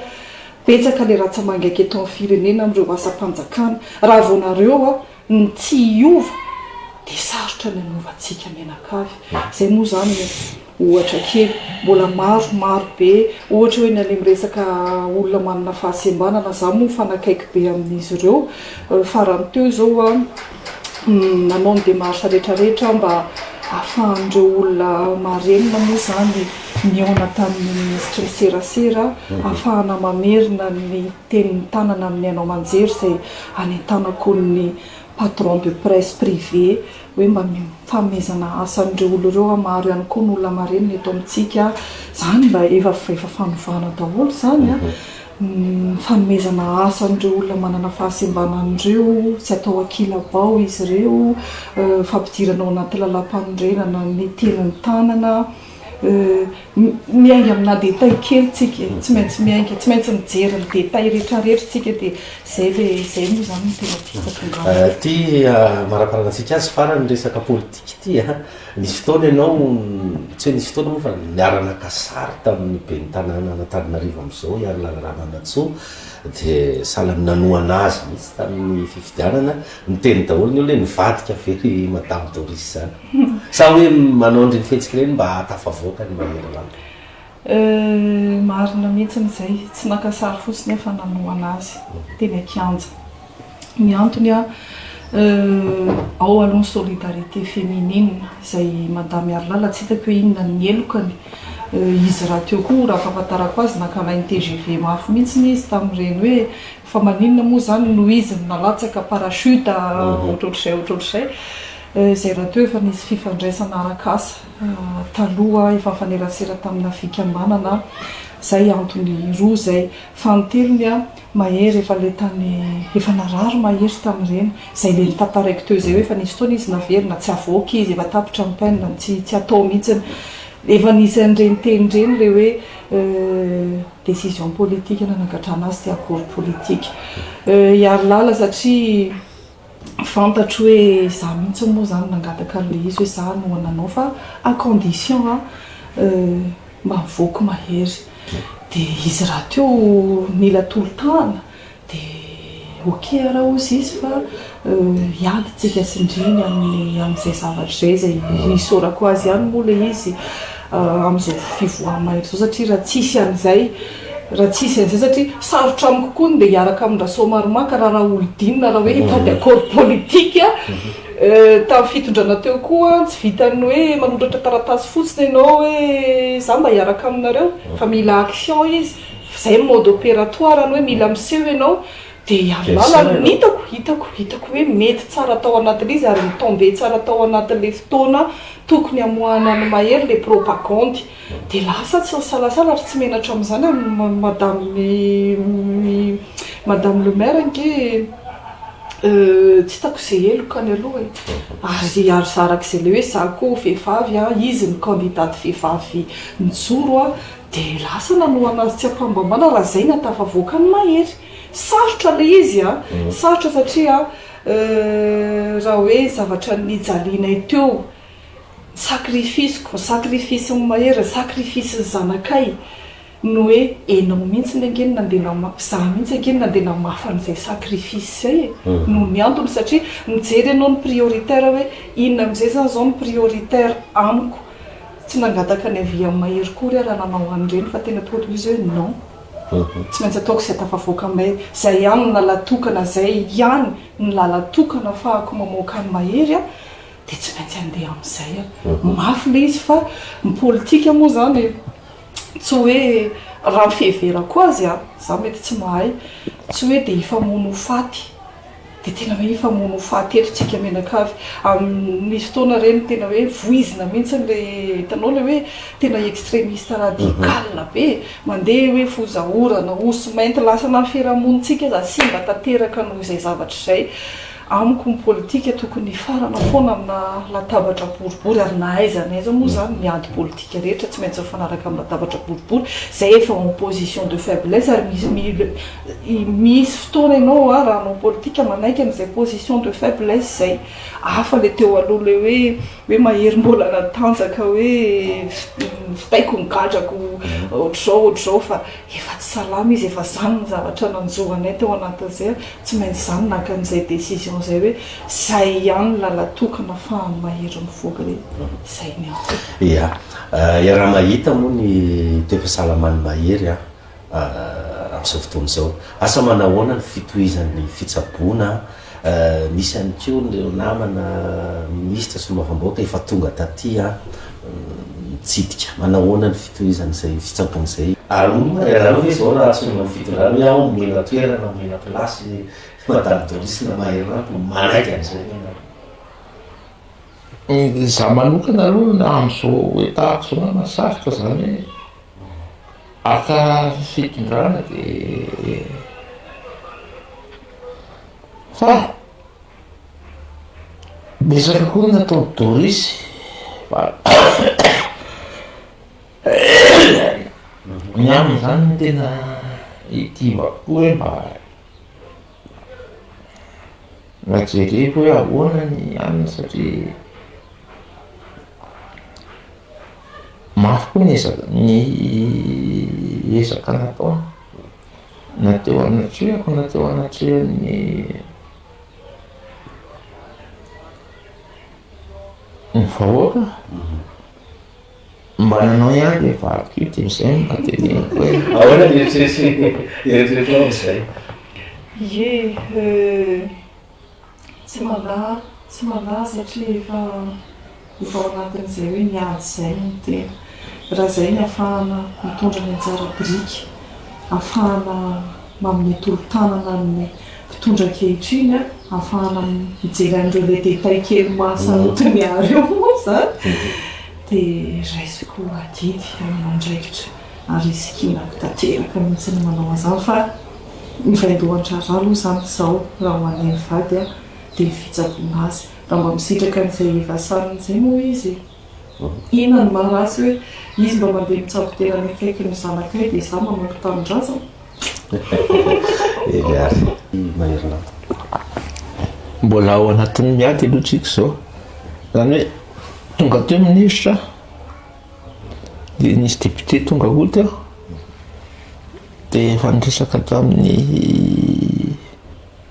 betsaka le ratsamangaiky eto amin'ny firenena amin'ireo asam-panjakana. Raha vao nareo ny tsy hiova dia sarotra ny hanovantsika menakavy. Izay moa zany ohatra kely mbola maro be ohatra hoe ny any miresaka olona manana fahasembanana za moa fanakaiky be amin'izy ireo farany teo zao nanao ny démarche rehetrarehetra mba ahafahandreo olona marenina moa zany miaona tamin'ny ministre ny serasera ahafahana mamerina ny tenin'ny tanana amin'ny anao manjery izay anentanako ny patron de presse privé hoe mba fanomezana asan'ireo olo ireo maro ihany koa ny olona marenina eto amintsika zany mba efa fanovana daholo zany fanomezana asan'ireo olona manana fahasembanan'ireo tsy atao akila-bao izy ireo fampidirana ao anaty lalam-panorenana ny tenin'ny tanana miainga amina détail kely tsika tsy maintsy miainga tsy maintsy mijery ny détail rehetrarehetra tsika dia zay moa zany ny tena tiako tonga ty maraparanantsika azy farany resaka politika ty nisy fotoana ianao tsy hoe nisy fotoana moa fa niaranaka sary tamin'ny be ny tanàna Antananarivo amin'izao iarolana Ramanantsoa dia sahala nanoana azy mihitsy tamin'ny fifidianana niteny daholo ny olo hoe nivadika fery madame Doris zany sa hoe manao andreny fihetsika ireny mba tafavoaka ny mahery marina mihitsy n'izay tsy nakasary fotsiny fa nanoana azy teny akianja miantony ao aloha solidarité féminine izay madame Arlala tsy hitako hoe inona ny elokany izy raha teo koa raha fahafantarako azy nakalainy TGV mafy mihitsy izy tamin'ireny hoe fa maninona moa zany no izy nalatsaka parachute ohatrohatr'izay izay raha teo efa nisy fifandraisana arak'asa taloha efa fanerasera tamina fikambanana zay antony roa zay fanotelony mahery efa le tany efa narary mahery tamin'ireny zay le nitantaraiko teo zay hoe efa nisy fotoana izy naverina tsy avoaka izy efa tapitra ny penina tsy atao mihitsy efa nisy an'ireny tenireny le hoe décision politique nanagatrana azy ty accord politique hiary lala satria fantatro hoe za mihitsy moa zany nangataka le izy hoe za no nanao fa à condition mba mivoaka mahery dia izy raha teo mila tolotana dia ok raha ozy izy fa hiady tsika sindriny amin'izay zavatra zay zay isorako azy ihany moa le izy amin'izao fivoahana mahery zao satria raha tsisy an'izay satria sarotra amiko koa dia hiaraka amin-draso maromaka raha olodinina raha hoe hitady accord politique tamin'ny fitondrana teo koa tsy vitany hoe manoratra taratasy fotsiny ianao hoe za mba hiaraka aminareo fa mila action izy zay mode opératoire any hoe mila miseho ianao dia alala hitako hoe mety tsara tao anatin'izy ary mitombe tsara tao anatin'le fotoana tokony amoahana ny mahery le propagande dia lasa tsy salasala ary tsy menatra amin'izany madame le maire nke tsy hitako izay elokany aloha ary zarak'izay le hoe za koa vehivavy izy ny candidate vehivavy nijoro dia lasa nanoana azy tsy ampambambana raha zay natafavoaka ny mahery sarotra le izy sarotra satria raha hoe zavatra nijalianay teo sakrifisiko sakrifisy ny mahery sakrifisy ny zanakay no hoe enao mihitsy ny angeny nandeha za mihitsy angeny nandeha namafan'izay sakrifisy zay no ny antony satria mijery ianao ny prioritaire hoe inona amin'izay zany zao ny prioritaire amiko tsy nangataka ny avy amin'ny mahery kory raha nanao an'ireny fa tena tokoto izy hoe non tsy maintsy ataoko izay tafavoaka mahery zay ihany ny lalatokana zay ihany ny lalatokana fahako mamoaka ny mahery a dia tsy maintsy andeha amin'izay a mafy le izy fa ny politika moa zany tsy hoe raha mifeverako azy a za mety tsy mahay tsy hoe dia ifamono faty dia tena hoe ifamono faty etritsika menakavy misy fotoana reny tena hoe voizina mihitsy le hitanao le hoe tena extrémiste radical be mandeha hoe fozaorana osy mainty lasa na fiarahamonitsika za simba tanteraka noho izay zavatra izay amiko ny politika tokony farana foana amina latabatra boribory ary nahaizanaiza moa zany miady politika rehetra tsy maintsy mifanaraka amin'ny latabatra boribory zay efa en position de faiblesse ary misy fotoana ianao a raha anao politika manaiky an'izay position de faiblesse zay hafa le teo aloha le hoe mahery mbola natanjaka hoe fitaiko nigadrako ohatr'izao fa efa tsy salama izy efa zany ny zavatra nanjohanay teo anatin'izay tsy maintsy zany naka an'izay décision zay hoe zay ihany lalatokana fa mahery mivoaka re zay ny ia raha mahita moa ny toe-pahasalamany mahery amin'izao fotoana izao asa manahoana ny fitohizan'ny fitsaboana misy any keo nireo namana ministra sy lomafamboaka efa tonga taty mitsidika manahoana ny fitohizan'izay fitsaboan'izay ary moa hoe zao raha tsonga ny fitondrano hoe ao mena toerana mena plasy madame Doris na mahery rapo manaiky an'izay za manokana aloha na amin'izao hoe tahako zao mahasarika zany hoe aka fitondrana dia fa betsaka koa natao Doris fa ny aminy zany no tena hitivako hoe mba jereko hoe ahoana ny aminy satria mafy koa ny ezaka natao nateo anatrehako nateo anatrehan'ny vahoaka mba nanao ihany le valiko io dia izay mba teneniko hoe ahoana ny eritreretra amin'izay tsy mandaa satria efa ao anatin'izay hoe niady zay ny tena raha zay ny ahafahana mitondra ny anjara biriky ahafahana mamety olo-tanana ny mpitondra ankehitriny a ahafahana mijery an'ireo le détail kely mahasanoty ary eo moa zany dia raisiko adidy amin'ny andraikitra ary sikinako tanteraka mihitsy ny manao an'izany fa mivaidohan-trara aloha zany zao raha ho anay vady a dia fitsaboana azy raha mba misitraka n'izay vasaniny zay moa izy inona ny maharatsy hoe izy mba mandeha mitsabo-tena ny kaiky ny zanakay dia za manao tanindrazana ary maherinana mbola ao anatin'ny miady alohatsika zao zany hoe tonga teo ministra dia nisy député tonga ota dia efa niresaka tamin'ny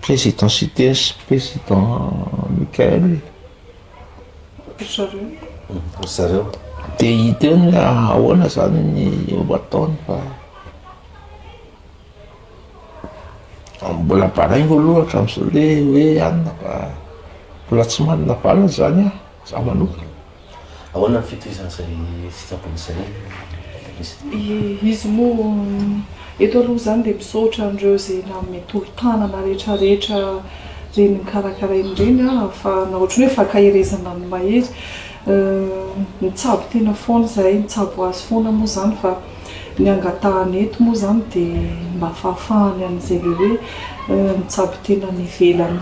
président Sites président Mikael zareo dia hita eo ny ahoana zany ny ho ataony fa mbola baraingo aloha hatramin'izao le hoe anina fa mbola tsy manana valana zany a za manokana ahoana ny fitohizan'izay fitsaboan'izay izy moa eto aloha zany dia misaotra an'ireo zay na mety olo-tanana rehetrarehetra reny mikarakarainy reny a fa na ohatrany hoe fakahirezana ny mahery mitsabo tena foana zahay mitsabo azy foana moa zany fa ny angatahany eto moa zany dia mba fahafahany an'izay le hoe mitsabo tena ny velany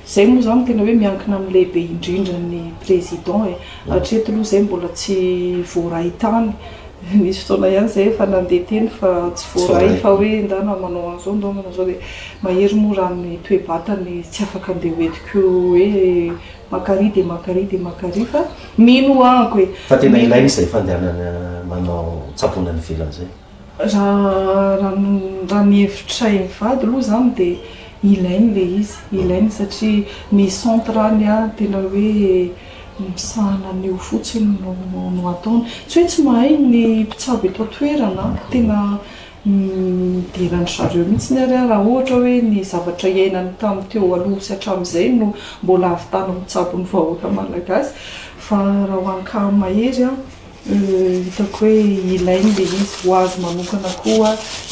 zay moa zany tena hoe miankina amin'ny lehibe indrindra ny président hatreto aloha zay mbola tsy voaray tany nisy fotoana ihany zay efa nandeha teny fa tsy voaray fa hoe ndana manao an'izao ndao manao zao dia mahery moa raha ny toe-batany tsy afaka andeha hoentiko hoe makary dia makary dia makary fa mino ahako hoe fa tena ilainy izay fandehanana manao tsaboana ny velan'izay raha ny hevitray mivady aloha zany dia ilainy le izy ilainy satria ny centre any a tena hoe misahana an'io fotsiny no ataony tsy hoe tsy mahay ny mpitsabo eto toerana tena miderany zareo mihitsy ny ary raha ohatra hoe ny zavatra iainany tamin'ny teo aloha sy hatramin'izay no mbola avytany mitsabo ny vahoaka malagasy fa raha hoan-ka mahery a hitako hoe ilainy le izy ho azy manokana koa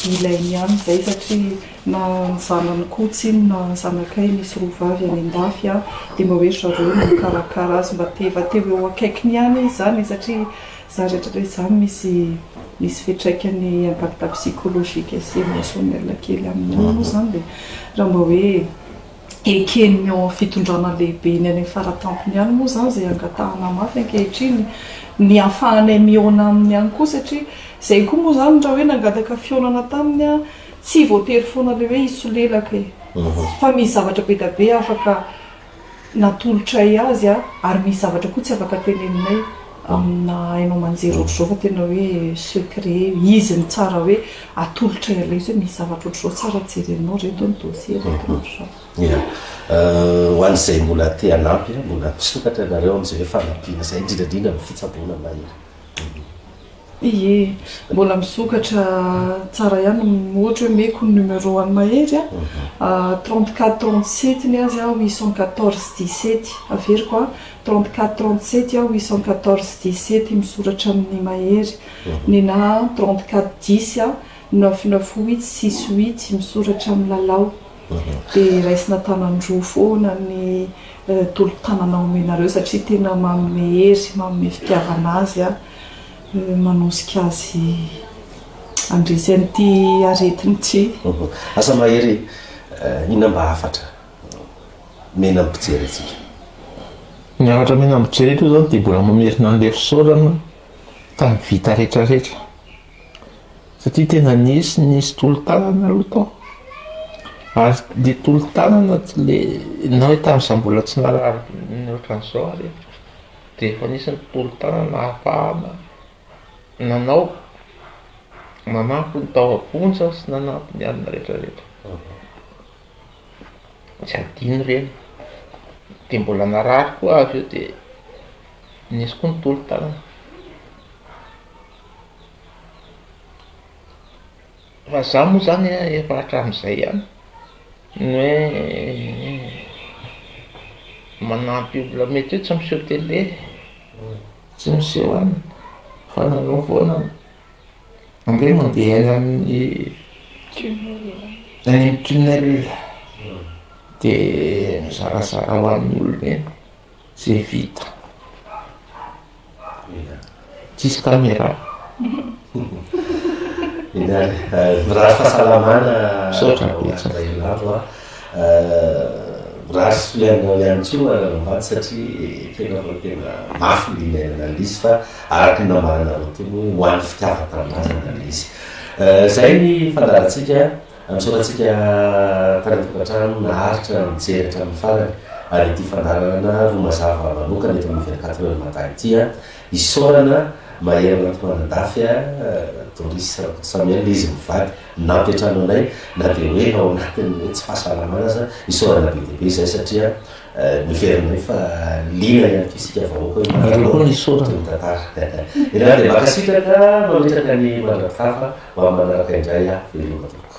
ilainy ihany zay satria na ny zanany kotsy na zanakay misy rovavy any an-dafy a dia mba hoe zareo no mikarakara azy mba tevateo eo akaikiny ihany izy zany satria za rehetra izany misy fitraikany impact psychologique sy émotionnel kely amin'ny olo zany dia raha mba hoe ekeny ao fitondrana lehibe iny any amin'ny faratampony ihany moa zany zay angatahana mafy ankehitriny ny ahafahanay miona amin'ny ihany koa satria zay koa moa zany raha hoe nangataka fionana taminy a tsy voatery foana le hoe isolelaka fa misy zavatra be da be afaka natolotray azy a ary misy zavatra koa tsy afaka teneninay amina hainao manjery ohatr'izao fa tena hoe secret izy ny tsara hoe atolotray ala izy hoe misy zavatra ohatr'izao tsara jerenao reto ny dossier reto ohatr'izao ia ho an'izay mbola te hanampy mbola misokatra nareo am'izay hoe fanampiana zay indrindrandrindra ny fitsaboana mahery ie mbola misokatra tsara ihany ohatra hoe meko ny numéro any mahery a 34 37 ny azy a 814 17 averiko a 34 37 a 814 17 misoratra amin'ny mahery ny na 34 10 a 998 68 misoratra amin'ny lalao dia raisina tanandroa foana ny tolo-tananao omenareo satria tena manome hery manome fitiavana azy a manosika azy andresy an'ity aretiny tsy asa mahery ina mba hafatra mena ampijery atsika ny afatra mena ampijery eto zany dia mbola mamerina an'le fisaorana tamin'ny vita rehetrarehetra satria tena nisy tolo-tanana aloha tao ary le tolo-tanana le na hoe tamin'izay mbola tsy narary ohatran'izao ary dia efa nisy ny tolo-tanana ahafahana nanao manampy ny tao aponja sy nanampy ny alina rehetrarehetra tsy adino reny dia mbola narary koa avy eo dia nisy koa ny tolo-tanana fa za moa zany efa hatramin'izay ihany ny hoe manampy olona mety hoe tsy miseho tele tsy miseho any fa nanao foana ambe mandeha any amin'ny tunnel dia mizarazara ho an'ny olona eny zay vita tsisy caméra inary raha fahasalamana sotrailavo raha soliana ihany koa mivady satria tena fa tena mafy linana an'izy fa araky namarana rotono ho an'ny fitiavana aminazy zay ny fandarantsika misoratsika tanatokantrano naharitra mijery hatramin'ny farany ary ity fandarana roa mazava manokana eto amin'ny 24 heures matin ity isaorana mahery anaty-manandafy Doris Samuel izy mivady nampiatrano anay na dia hoe ao anatiny hoe tsy fahasalamana aza isaorana be dia be izay satria miverina fa lina ihany ko isika vahoaka tantara ina dia makasitraka mametraka ny mandrakafa mba manaraka indray veloma